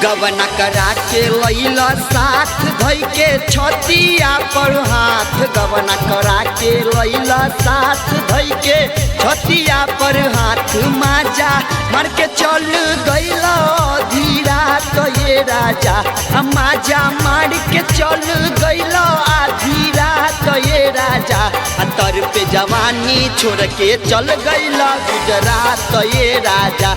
गवना करा के लैला साथ धई के छतिया पर हाथ। गवना करा के लैला साथ धई के छतिया पर हाथ। माजा मार के चल गैला धीरा तो ये राजा। माजा मार के चल गैला धीरा तो ये राजा। तर पे जवानी छोड़ के चल गैला गुजरात तो ये राजा।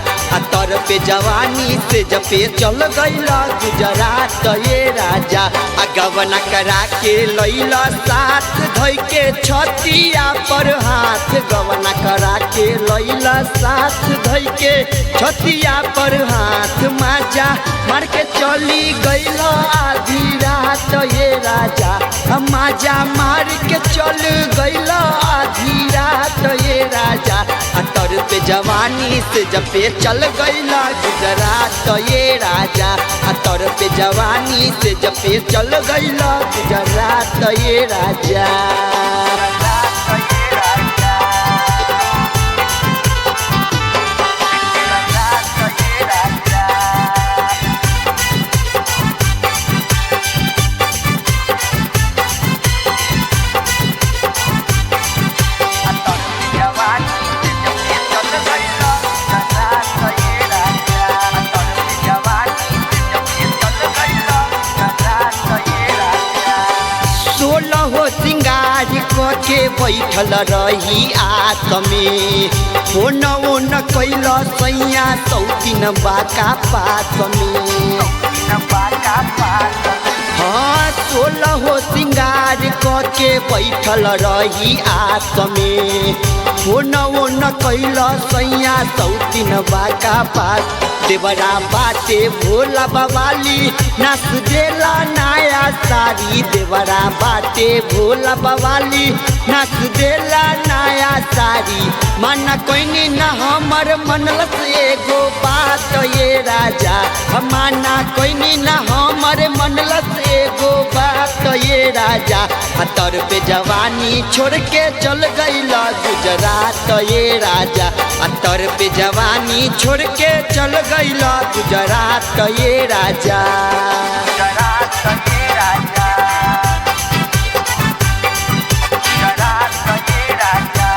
तर पे जवानी से जपे चल गैला गुजरात तो ये राजा। गवना करा के लैला साथ धई के छतिया पर हाथ। गवना करा के लैला साथ धई के छतिया पर हाथ। माजा मार के चली गैला आधी रात ये राजा। माजा मार के चल गैला आधी रात ये राजा। तर पे जवानी से जपे चल गैला गुजरात ये राजा। तर पे जवानी से जपे चल गैला गुजरात ये राजा। सोलहो सिंगार के बैठल रही आत में। फोन ओन कैल सैया सौतीन बाका पात में। हाँ सोलहो सिंगार के बैठल रही आत में। फोन ओन कैल सैया सौतीन बाका पात। देवरा बाटे भोला बवाली नाच देला नया साड़ी। देवरा बाटे भोला बवाली नाच देला नया साड़ी। माना कोई न हमर मनलस एगो बात ये राजा। माना कोई न हमर मनलस एगो बात ये राजा। तर पे जवानी छोड़ के चल गैला गुजरात ये राजा। तर पे जवानी छोड़ के चल गैला गुजरात ये राजा। गुजरात ये राजा। गुजरात ये राजा।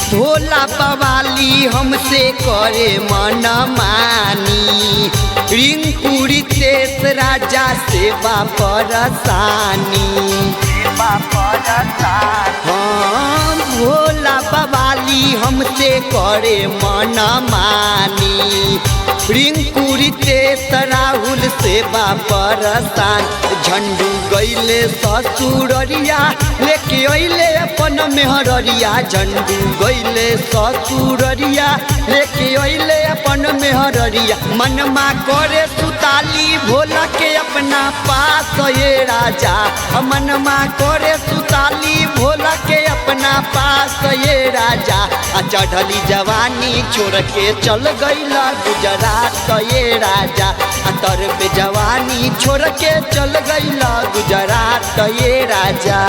भोला बवाली हमसे करे मन मानी। रिंकुरी तेस राजा सेवा परसानी। हाँ भोला बवाली हमसे करे मन मानी। रिंकुरी तेस राहुल सेवा परसान। झंडू गैले ससुररिया लेके अइले अपन मेहररिया। झंडू गैले ससुररिया लेके अइले अपन मेहररिया। मनमा करे सुताली भोला के अपना पास ये राजा। मनमा करे सुताली भोला के अपना पास ये राजा। चढ़ली जवानी छोड़ के चल गैला गुजरात ये राजा। तर पे जवानी छोड़ के चल गैला गुजरात ये राजा।